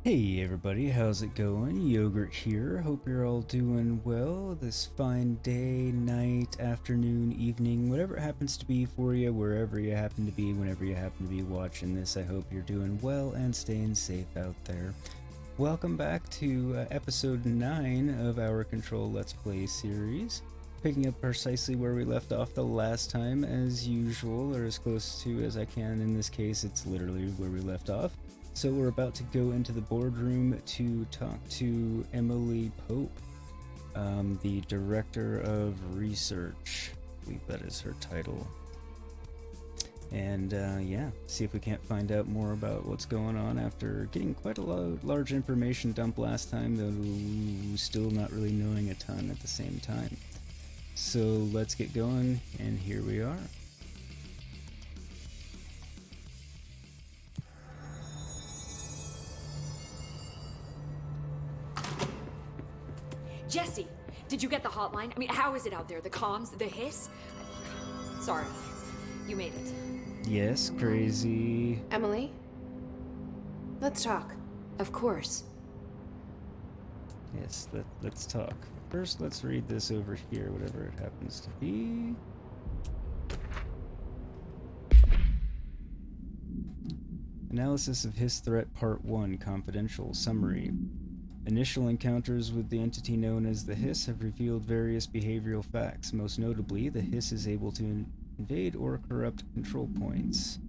Hey everybody, how's it going? Yogurt here. Hope you're all doing well this fine day, night, afternoon, evening, whatever it happens to be for you, wherever you happen to be, whenever you happen to be watching this. I hope you're doing well and staying safe out there. Welcome back to episode 9 of our Control Let's Play series. Picking up precisely where we left off the last time, as usual, or as close to as I can. In this case, it's literally where we left off. So we're about to go into the boardroom to talk to Emily Pope, the Director of Research. I believe that is her title. And yeah, see if we can't find out more about what's going on after getting quite a large information dump last time, though still not really knowing a ton at the same time. So let's get going, and here we are. Jesse, did you get the hotline? I mean, how is it out there? The comms, the hiss? Sorry, you made it. Yes, crazy. Emily? Let's talk. Of course. Yes, let's talk. First, let's read this over here, whatever it happens to be. Analysis of Hiss Threat Part 1, Confidential Summary. Initial encounters with the entity known as the Hiss have revealed various behavioral facts. Most notably, the Hiss is able to invade or corrupt control points,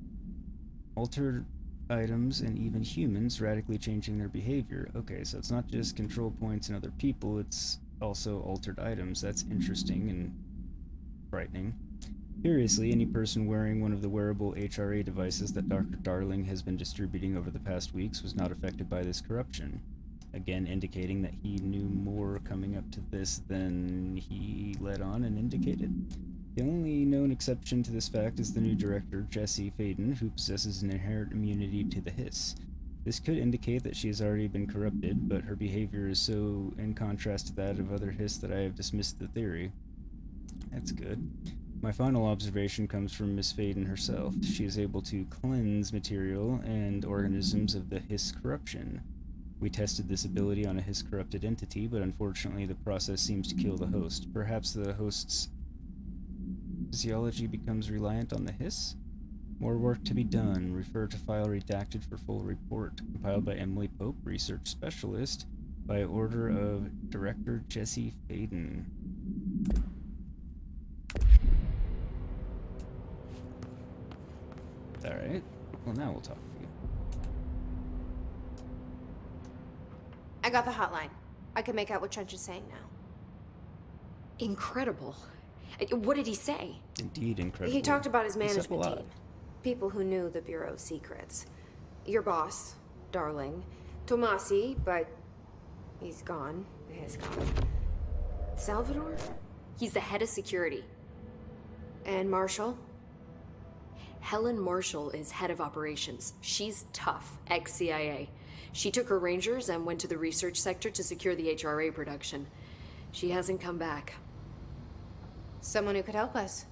alter items, and even humans, radically changing their behavior. Okay, so it's not just control points and other people, it's also altered items. That's interesting and frightening. Curiously, any person wearing one of the wearable HRA devices that Dr. Darling has been distributing over the past weeks was not affected by this corruption. Again, indicating that he knew more coming up to this than he let on and indicated. The only known exception to this fact is the new director, Jessie Faden, who possesses an inherent immunity to the hiss. This could indicate that she has already been corrupted, but her behavior is so in contrast to that of other hiss that I have dismissed the theory. That's good. My final observation comes from Miss Faden herself. She is able to cleanse material and organisms of the hiss corruption. We tested this ability on a hiss-corrupted entity, but unfortunately the process seems to kill the host. Perhaps the host's physiology becomes reliant on the hiss? More work to be done. Refer to file redacted for full report. Compiled by Emily Pope, Research Specialist, by order of Director Jessie Faden. Alright, well now we'll talk. I got the hotline. I can make out what Trench is saying now. Incredible. What did he say? Indeed incredible. He talked about his He said a management lot. team. People who knew the Bureau's secrets. Your boss, Darling. Tomasi, but he's gone. He's gone. Salvador? He's the head of security. And Marshall? Helen Marshall is head of operations. She's tough, ex-CIA. She took her rangers and went to the research sector to secure the HRA production. She hasn't come back. Someone who could help us.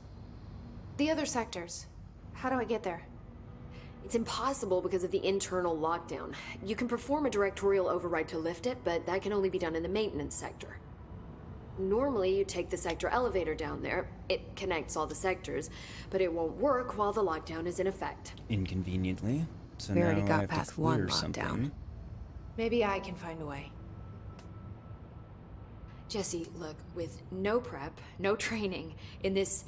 The other sectors. How do I get there? It's impossible because of the internal lockdown. You can perform a directorial override to lift it, but that can only be done in the maintenance sector. Normally, you take the sector elevator down there. It connects all the sectors, but it won't work while the lockdown is in effect. Inconveniently. So We now already I got have past to clear one lockdown. something. Maybe I can find a way. Jesse, look, with no prep, no training in this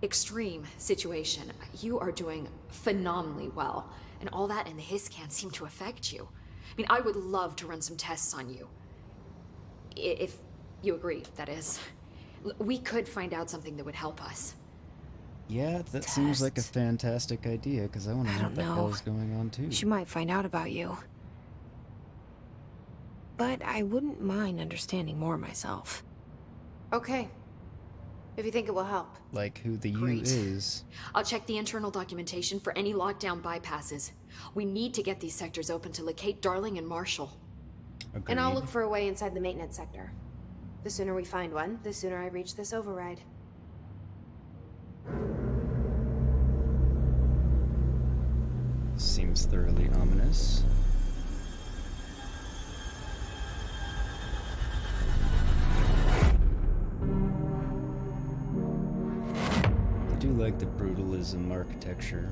extreme situation, you are doing phenomenally well. And all that and the hiss can't seem to affect you. I mean, I would love to run some tests on you. If you agree, that is. We could find out something that would help us. Yeah, that seems like a Tests. fantastic idea, because I want to I know what don't the know. hell is going on, too. She might find out about you. But I wouldn't mind understanding more myself. Okay. If you think it will help. Like who the Great. U is. I'll check the internal documentation for any lockdown bypasses. We need to get these sectors open to locate Darling and Marshall. Agreed. And I'll look for a way inside the maintenance sector. The sooner we find one, the sooner I reach this override. Seems thoroughly ominous. like the brutalism architecture.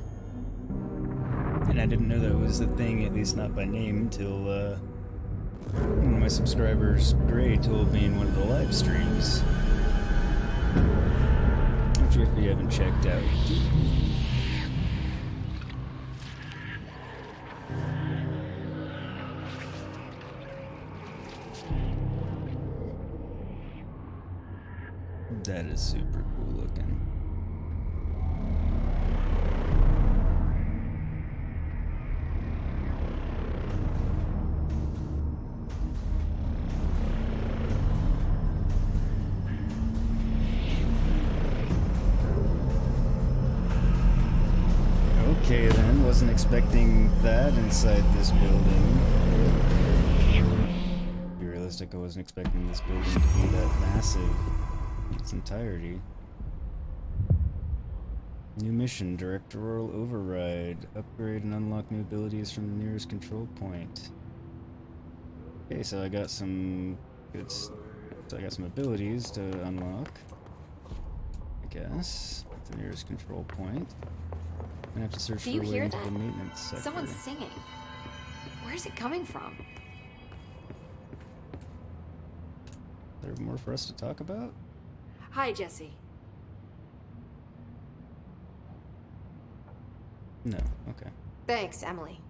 And I didn't know that was a thing, at least not by name, until one of my subscribers, Gray, told me in one of the live streams. Which, if you haven't checked out, that is super cool looking. Okay then, wasn't expecting that inside this building. To be realistic, I wasn't expecting this building to be that massive in its entirety. New mission, directorial override. Upgrade and unlock new abilities from the nearest control point. Okay, so I got some good so I got some abilities to unlock, I guess, at the nearest control point. I'm gonna have to search Do for you a way hear into that? the maintenance sector. Someone's singing. Where's it coming from? Is there more for us to talk about? Hi, Jesse. No, okay. Thanks, Emily.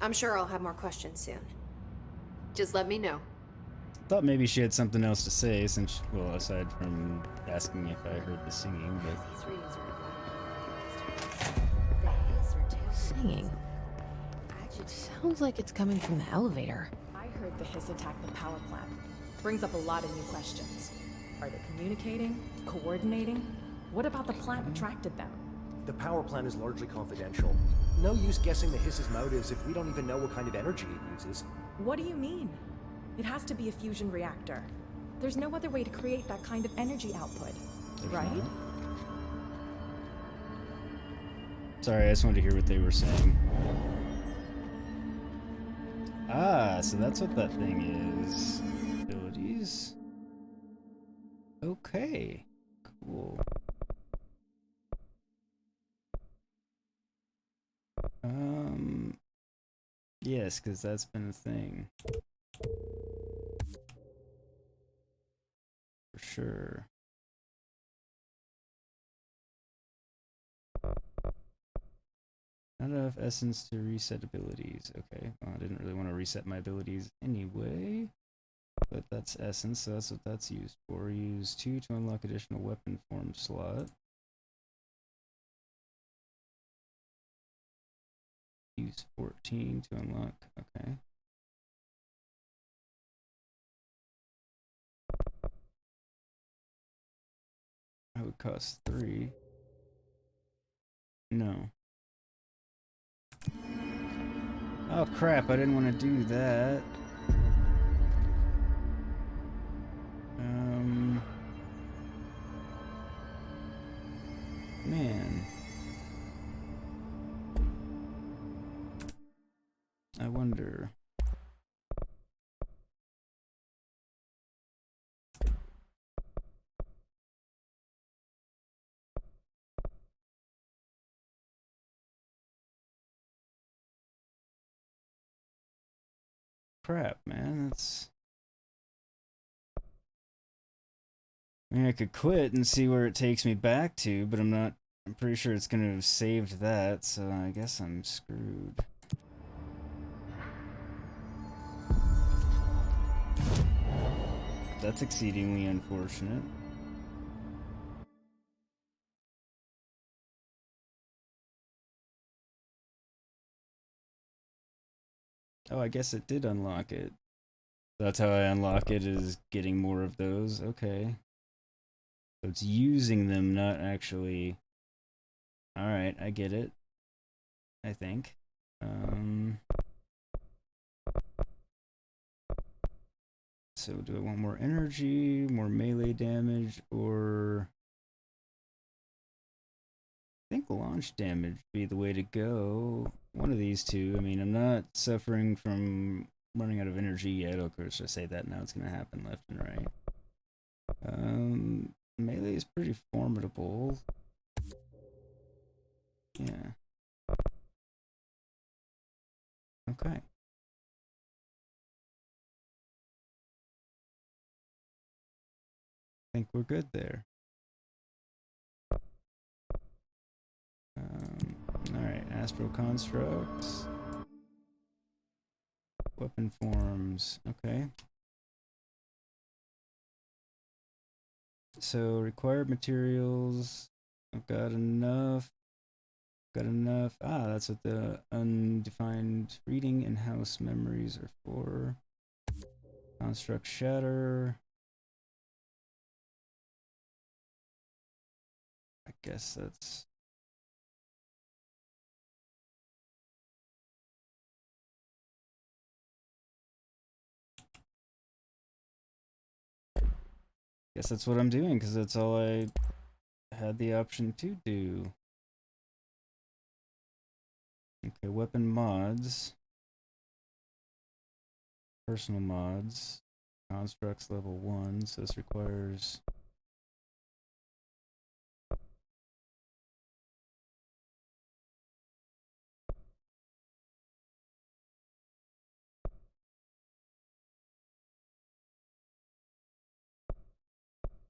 I'm sure I'll have more questions soon. Just let me know. Thought maybe she had something else to say, since, well, aside from asking if I heard the singing, but These readings are the hiss or terror. Singing. Sounds like it's coming from the elevator. I heard the hiss attacked the power plant. Brings up a lot of new questions. Are they communicating? Coordinating? What about the plant attracted them? The power plant is largely confidential. No use guessing the hiss's motives if we don't even know what kind of energy it uses. What do you mean? It has to be a fusion reactor. There's no other way to create that kind of energy output, there's right? not. Sorry, I just wanted to hear what they were saying. Ah, so that's what that thing is. Abilities? Okay. Cool. Yes, because that's been a thing. For sure. Not enough essence to reset abilities. Okay, well, I didn't really want to reset my abilities anyway. But that's essence, so that's what that's used for. Use 2 to unlock additional weapon form slot. Use 14 to unlock. Okay. That would cost 3. No. Oh crap, I didn't want to do that. Man. I wonder. Crap, man, that's... I mean, I could quit and see where it takes me back to, but I'm pretty sure it's gonna have saved that, so I guess I'm screwed. That's exceedingly unfortunate. Oh, I guess it did unlock it. That's how I unlock it, is getting more of those. Okay. So it's using them, not actually... Alright, I get it. I think. So do I want more energy, more melee damage, or... I think launch damage would be the way to go. One of these two. I mean, I'm not suffering from running out of energy yet. Of course, I say that now, it's going to happen left and right. Melee is pretty formidable. Yeah. Okay. Think we're good there. Alright, astral constructs. Weapon forms. Okay. So required materials. I've got enough. Got enough. Ah, that's what the undefined reading and house memories are for. Construct shatter. I guess that's... Guess that's what I'm doing, because that's all I had the option to do. Okay, weapon mods. Personal mods. Constructs level 1, so this requires...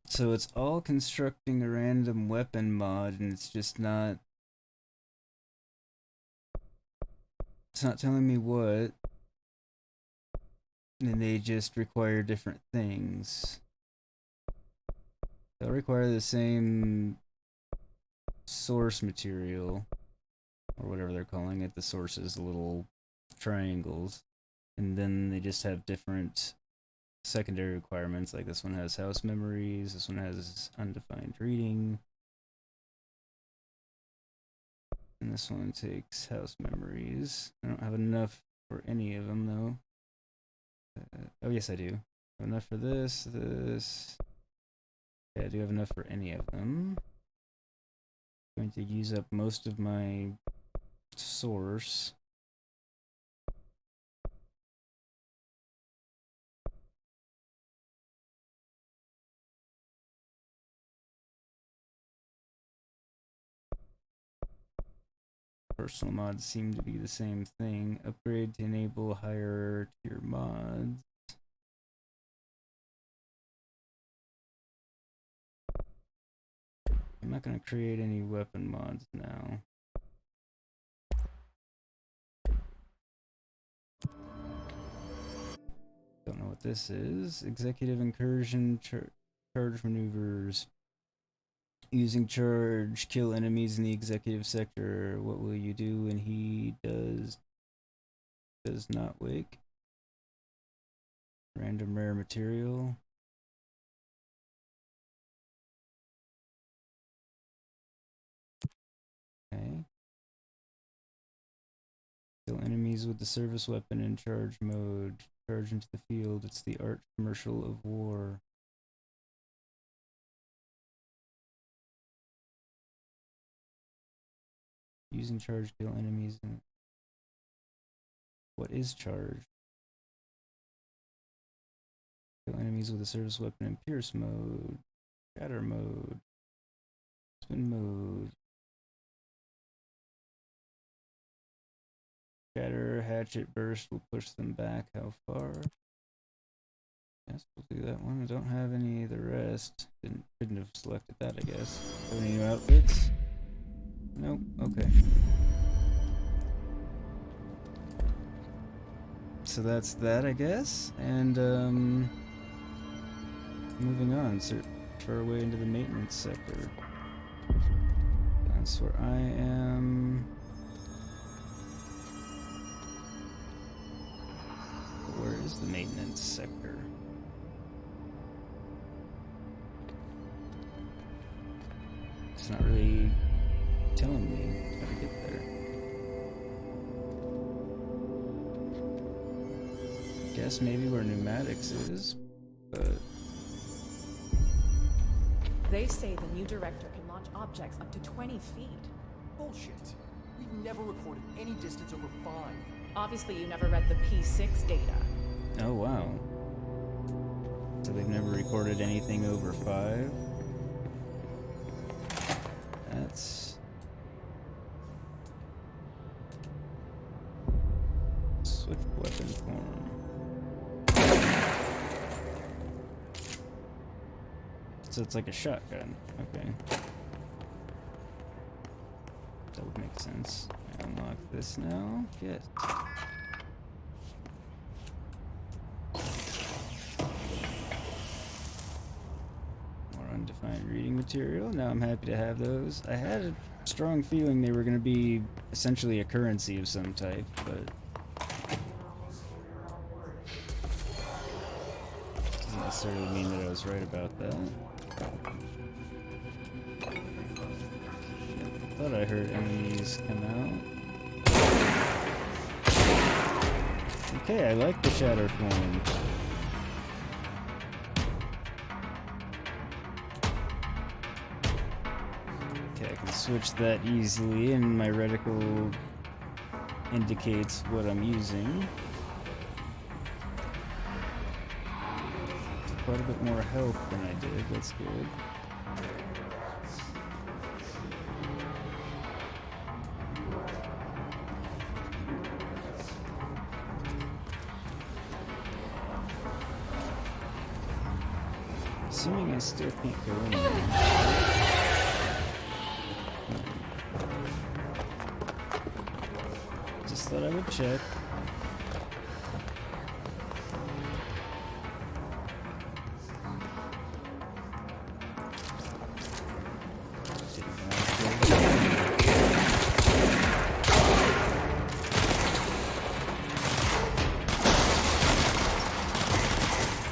So it's all constructing a random weapon mod, and it's just not... It's not telling me what. And they just require different things. They'll require the same source material, or whatever they're calling it. The source is little triangles. And then they just have different secondary requirements, like this one has house memories, this one has undefined reading, and this one takes house memories. I don't have enough for any of them though. Oh yes I do. I have enough for this. Yeah, I do have enough for any of them. I'm going to use up most of my source. Personal mods seem to be the same thing. Upgrade to enable higher tier mods. I'm not going to create any weapon mods now. Don't know what this is. Executive incursion, charge maneuvers. Using charge, kill enemies in the executive sector. What will you do when he does not wake? Random rare material. Okay. Kill enemies with the service weapon in charge mode. Charge into the field. It's the art commercial of war. Using charge, kill enemies. What is charge? Kill enemies with a service weapon in pierce mode. Shatter mode. Spin mode. Shatter, hatchet, burst will push them back. How far? Yes, we'll do that one. I don't have any of the rest. Shouldn't have selected that, I guess. Have any new outfits? Nope. Okay. So that's that, I guess. And moving on. Search our way into the maintenance sector. That's where I am. Where is the maintenance sector? It's not really telling me how to get there. I guess maybe where pneumatics is, but... They say the new director can launch objects up to 20 feet. Bullshit. We've never recorded any distance over 5. Obviously, you never read the P6 data. Oh, wow. So they've never recorded anything over 5? That's Switch weapon form. So it's like a shotgun. Okay. That would make sense. I unlock this now. Yes. More undefined reading material. Now I'm happy to have those. I had a strong feeling they were going to be essentially a currency of some type, but doesn't necessarily mean that I was right about that. Thought I heard enemies come out. Okay, I like the shatter form. Okay, I can switch that easily, and my reticle indicates what I'm using. Quite a bit more health than I did, that's good. Assuming I still can't go in there. Just thought I would check.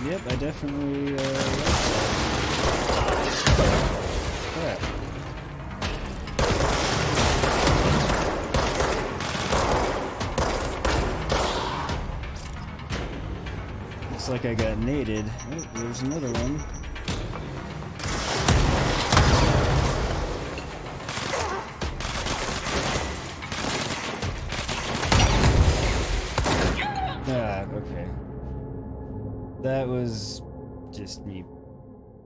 Yep, I definitely like that. Crap. Looks like I got naded. Oh, there's another one. Ah, okay. That was just me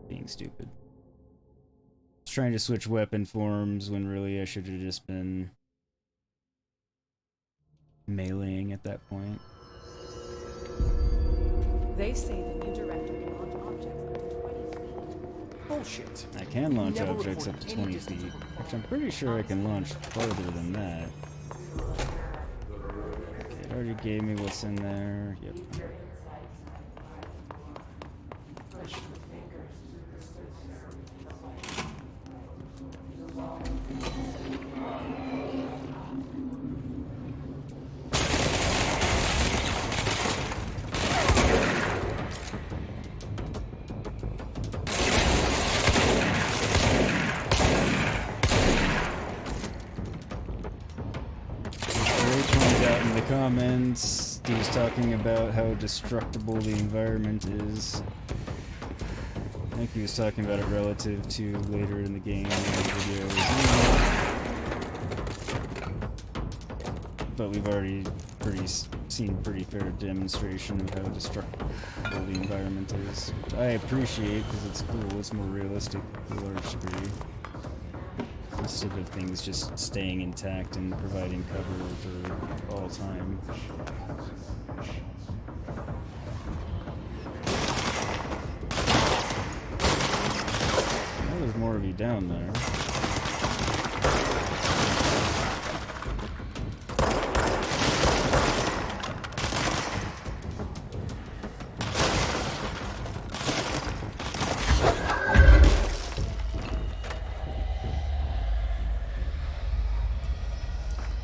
being stupid. I was trying to switch weapon forms when really I should have just been meleeing at that point. They say the new director can launch objects up to 20 feet. Bullshit. I can launch Never objects up to reported any 20 distance feet, before. which I'm pretty sure I can launch farther than that. Okay, it already gave me what's in there. Yep. In the comments, he was talking about how destructible the environment is. I think he was talking about it relative to later in the game videos. But we've already seen pretty fair demonstration of how destructible the environment is. Which I appreciate because it's cool, it's more realistic to a large degree. Instead of things just staying intact and providing cover for all time. Oh, there's more of you down there.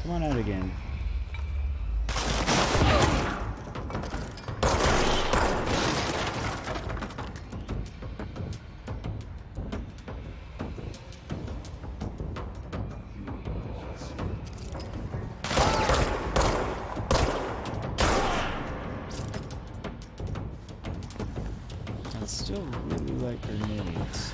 Come on out again. I still really like grenades.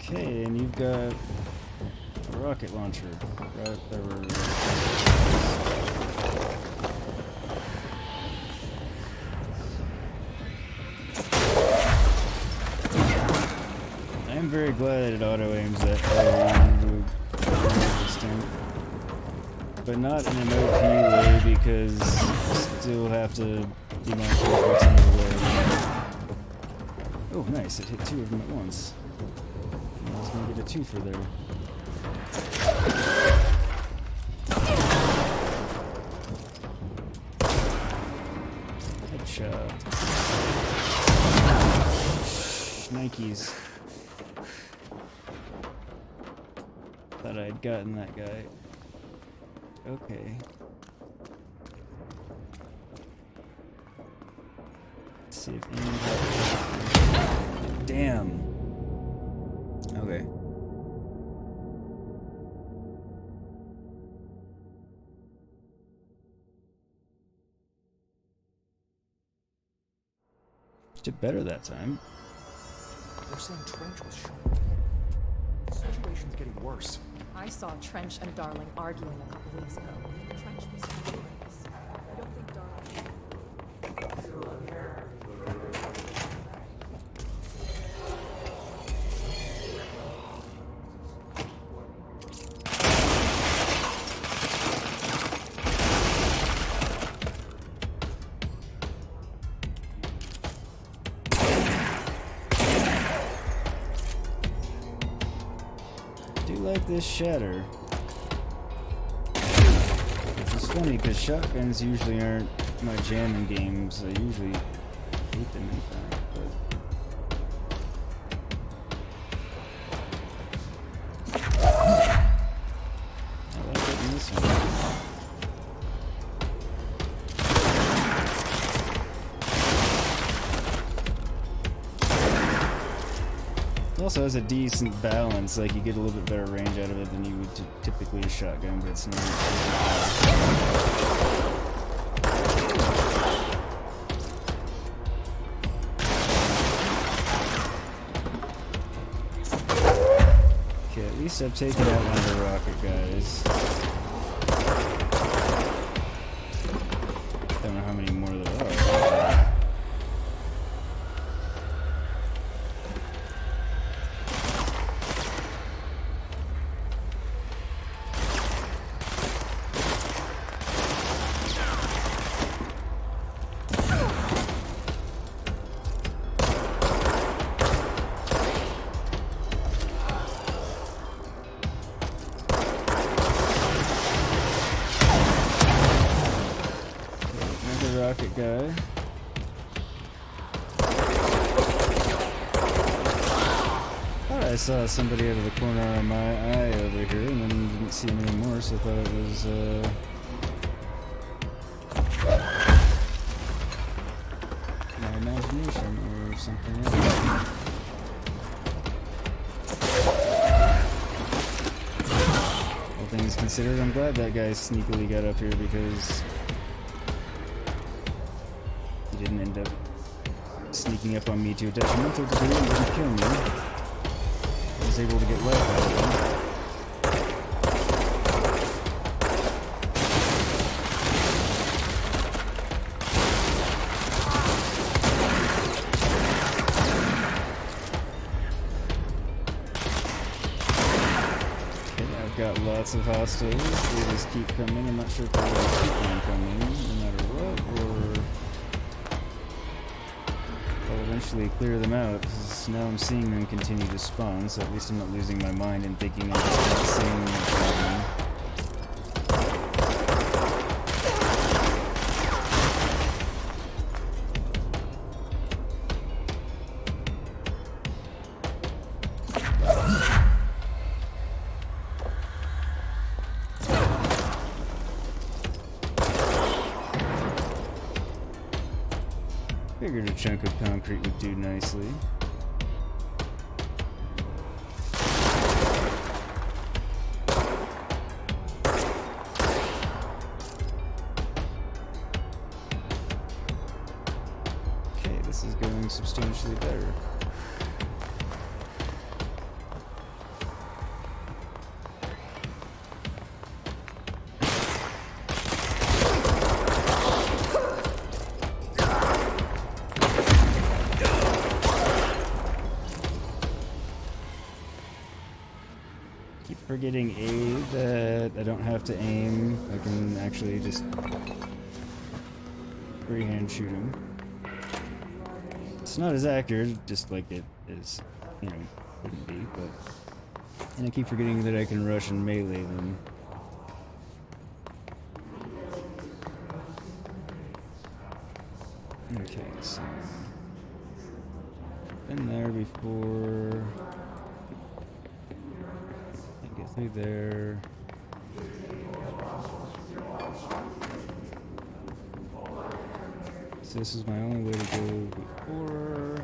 Okay, and you've got rocket launcher. Right there. I am very glad it auto aims that extent, but not in an OP way because you still have to be mindful of what's in your way. Oh, nice! It hit two of them at once. I was gonna get a twofer there. Headshot. Nikes. Thought I'd gotten that guy. Okay. Let's see if any. Damn. Okay. Did better that time. They're saying Trench was shot. The situation's getting worse. I saw Trench and Darling arguing a couple weeks ago. Trench was furious. I don't think Darling... Like this shatter, which is funny because shotguns usually aren't my jam in games. I usually hate them in fact, but I like getting this one. It also has a decent balance, like you get a little bit better range out of it than you would typically a shotgun, but it's not. Okay, at least I've taken out one of the rocket guys. Don't know how many more there are. Rocket guy. Thought I saw somebody out of the corner of my eye over here, and then didn't see him anymore, so I thought it was my imagination or something else. All things considered, I'm glad that guy sneakily got up here because he didn't end up sneaking up on me to a detrimental degree and didn't kill me. I was able to get life out of him. Okay, I've got lots of hostiles. They just keep coming. I'm not sure if they're going to keep on coming no matter what, or I'll eventually clear them out, because now I'm seeing them continue to spawn, so at least I'm not losing my mind and thinking I'm just not seeing them. Figured a chunk of concrete would do nicely. Okay, this is going substantially better. forgetting that I don't have to aim. I can actually just freehand shoot him. It's not as accurate, just like it is, you know, couldn't be, but... And I keep forgetting that I can rush and melee them. Okay, so... Been there before... Can't get through there... So this is my only way to go before...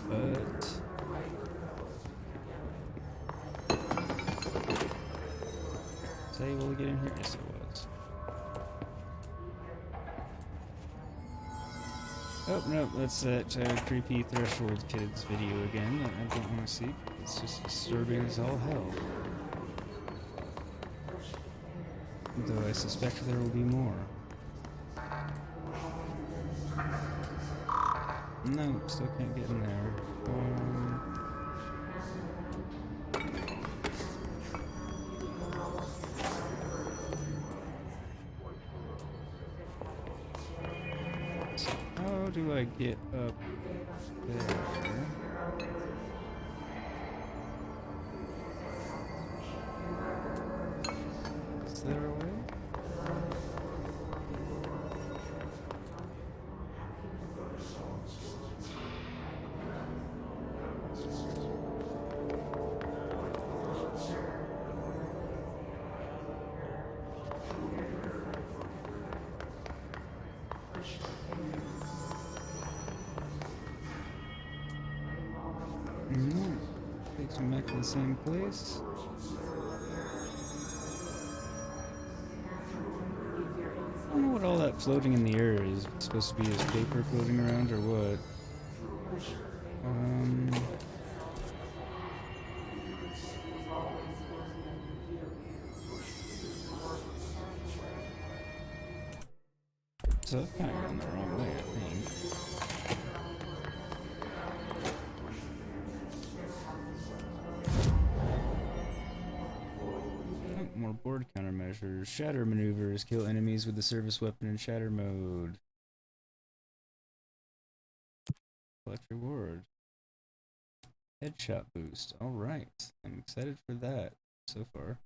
But... Was I able to get in here? Yes, I was. Oh, no, that's that creepy Threshold Kids video again that I don't want to see. It's just disturbing as all hell. Though I suspect there will be more. No, still can't get in there. So how do I get up there? Is there a way? No, takes me back to the same place. I don't know what all that floating in the air is. It's supposed to be as paper floating around or what? So I've kind of gone the wrong way, I think. More board countermeasures. Shatter maneuvers. Kill enemies with the service weapon in shatter mode. Collect reward. Headshot boost. Alright. I'm excited for that so far.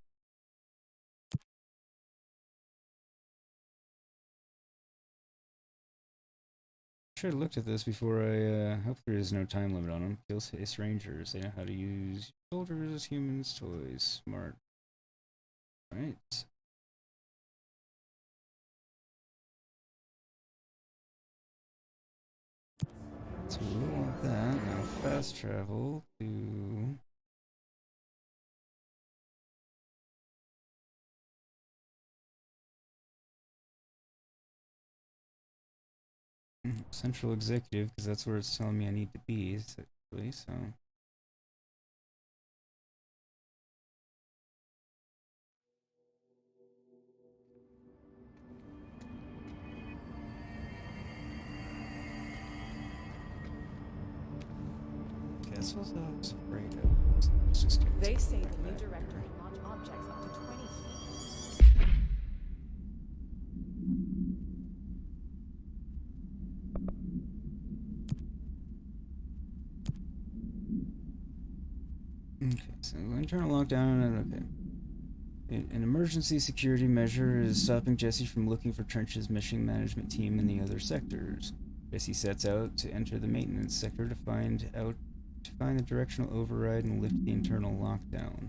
Should have looked at this before I, hope there is no time limit on them. Kills Hiss Rangers. They know how to use soldiers, humans, toys. Smart. Right. So we want that. Now fast travel to... Central Executive, because that's where it's telling me I need to be, actually, so... Guess what I was afraid of. Let's just get They say the new back director here. can launch objects up to 20 feet. Okay, so internal lockdown, okay. An emergency security measure is stopping Jesse from looking for Trench's mission management team in the other sectors. Jesse sets out to enter the maintenance sector to find the directional override and lift the internal lockdown.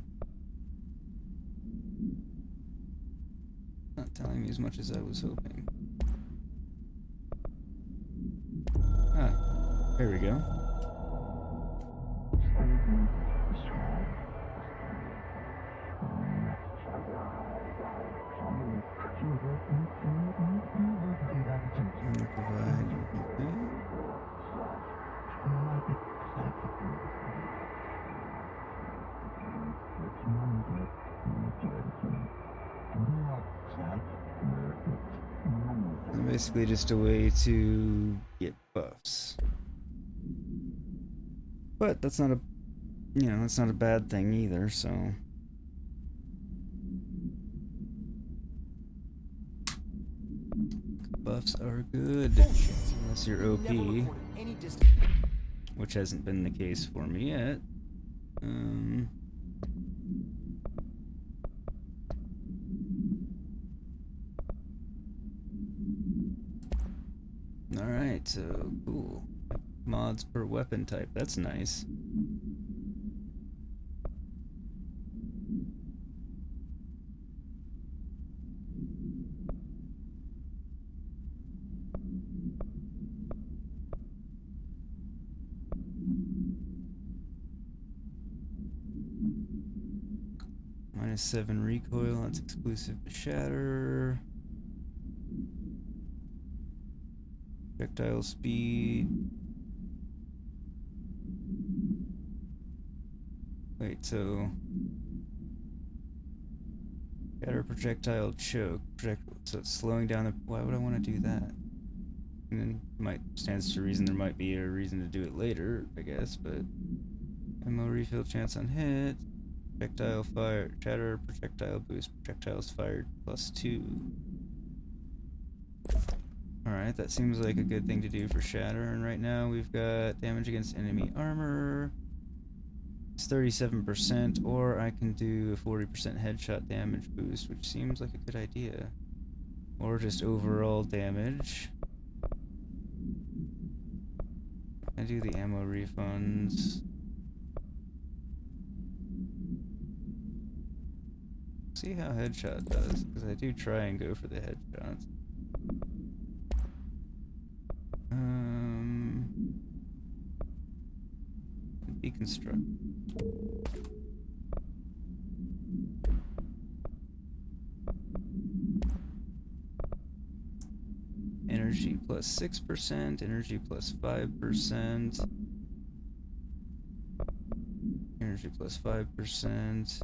Not telling me as much as I was hoping. Ah, there we go. Basically just a way to get buffs. But that's not a, that's not a bad thing either, so. Buffs are good. Bullshit. Unless you're Never OP, recorded any distance. which hasn't been the case for me yet. Alright, so cool. Mods per weapon type, that's nice. -7 recoil, that's exclusive to Shatter. Projectile speed. Wait, so Shatter projectile choke. So it's slowing down the. Why would I want to do that? And then stands to reason there might be a reason to do it later, I guess, but ammo refill chance on hit. Projectile fire, shatter, projectile boost, projectiles fired +2. Alright, that seems like a good thing to do for shatter, and right now we've got damage against enemy armor. It's 37%, or I can do a 40% headshot damage boost, which seems like a good idea. Or just overall damage. I do the ammo refunds. See how headshot does, because I do try and go for the headshots. Deconstruct. Energy +6%, energy +5%. Energy +5%.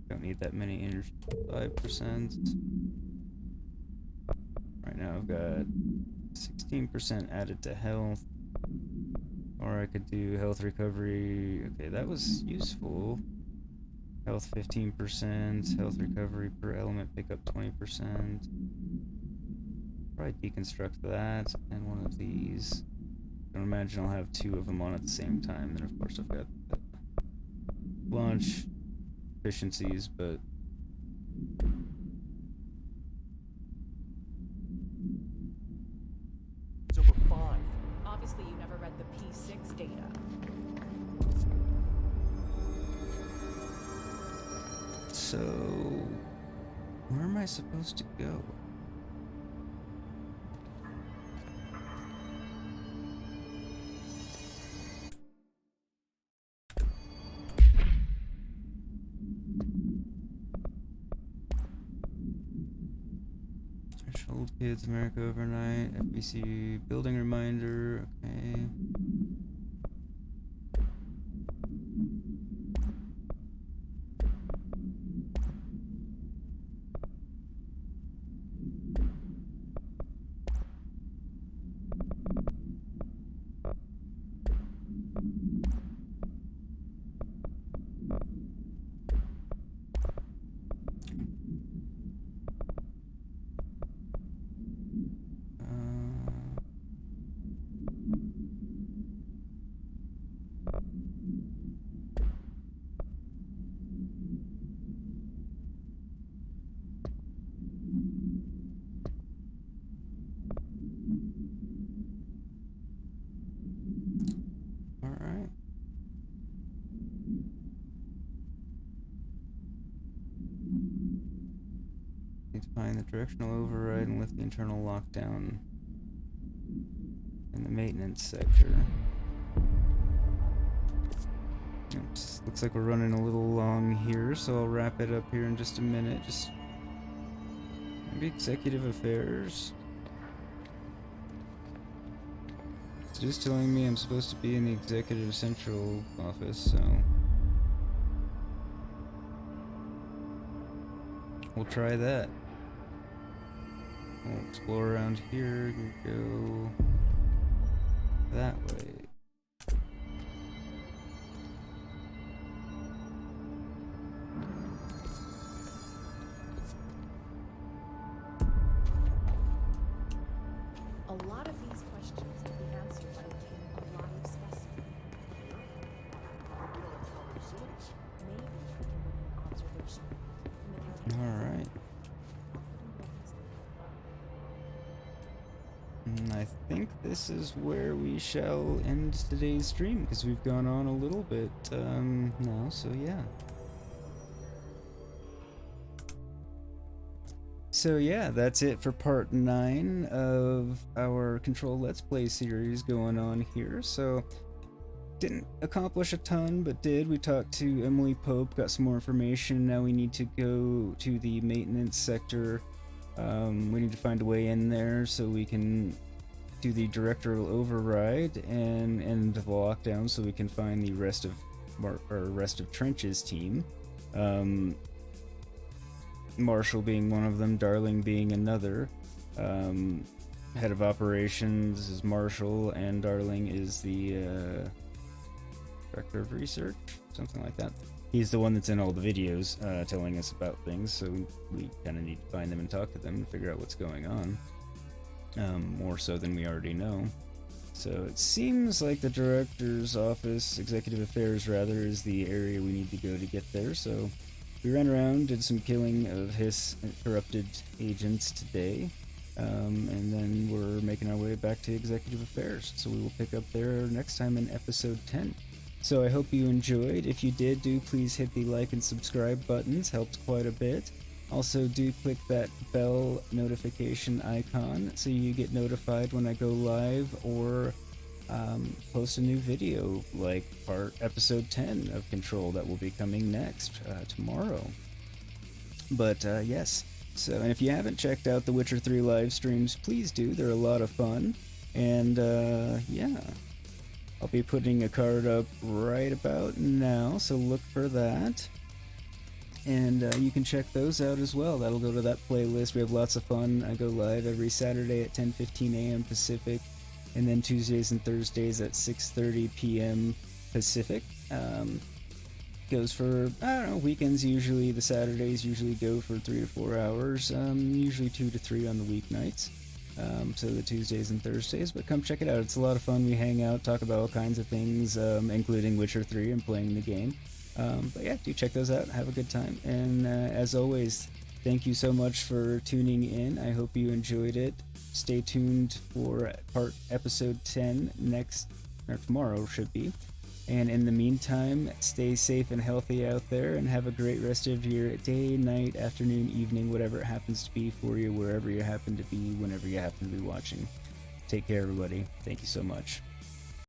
Don't need that many energy. 5%. Right now I've got 16% added to health. Or I could do health recovery. Okay, that was useful. Health 15%, health recovery per element pickup 20%. Probably deconstruct that and one of these. I don't imagine I'll have two of them on at the same time. Then of course I've got the launch efficiencies, but It's over 5. Obviously, you never read the P6 data. so where am I supposed to go? Threshold Kids, America Overnight, FBC Building Reminder, okay. Alright. Need to find the directional override and lift the internal lockdown in the maintenance sector. Oops. Looks like we're running a little long here, so I'll wrap it up here in just a minute. Just maybe executive affairs. It's just telling me I'm supposed to be in the executive central office, so we'll try that. We'll explore around here and go that way. Alright. I think this is where we shall end today's stream, because we've gone on a little bit now, so yeah. So yeah, that's it for part 9 of our Control Let's Play series going on here. So, didn't accomplish a ton, but did. We talked to Emily Pope, got some more information. Now we need to go to the maintenance sector. We need to find a way in there so we can do the directorial override and end the lockdown, so we can find the rest of Trench's team. Marshall being one of them, Darling being another. Head of operations is Marshall, and Darling is the director of research, something like that. He's the one that's in all the videos telling us about things, so we kind of need to find them and talk to them and figure out what's going on. More so than we already know. So it seems like the director's office, executive affairs rather, is the area we need to go to get there. So we ran around, did some killing of his corrupted agents today, and then we're making our way back to executive affairs. So we will pick up there next time in episode 10. So I hope you enjoyed. If you did, do please hit the like and subscribe buttons, helps quite a bit. Also, do click that bell notification icon so you get notified when I go live or post a new video, like episode 10 of Control that will be coming next tomorrow. But yes, so, and if you haven't checked out the Witcher 3 live streams, please do. They're a lot of fun. And yeah, I'll be putting a card up right about now, so look for that. And you can check those out as well. That'll go to that playlist. We have lots of fun. I go live every Saturday at 10:15 a.m. Pacific, and then Tuesdays and Thursdays at 6:30 p.m. Pacific. Goes for, I don't know, weekends usually. The Saturdays usually go for 3 to 4 hours, usually 2 to 3 on the weeknights. So the Tuesdays and Thursdays, but come check it out. It's a lot of fun. We hang out, talk about all kinds of things, including Witcher 3 and playing the game. But yeah, do check those out. Have a good time. And as always, thank you so much for tuning in. I hope you enjoyed it. Stay tuned for episode 10 tomorrow should be. And in the meantime, stay safe and healthy out there, and have a great rest of your day, night, afternoon, evening, whatever it happens to be for you, wherever you happen to be, whenever you happen to be watching. Take care, everybody. Thank you so much.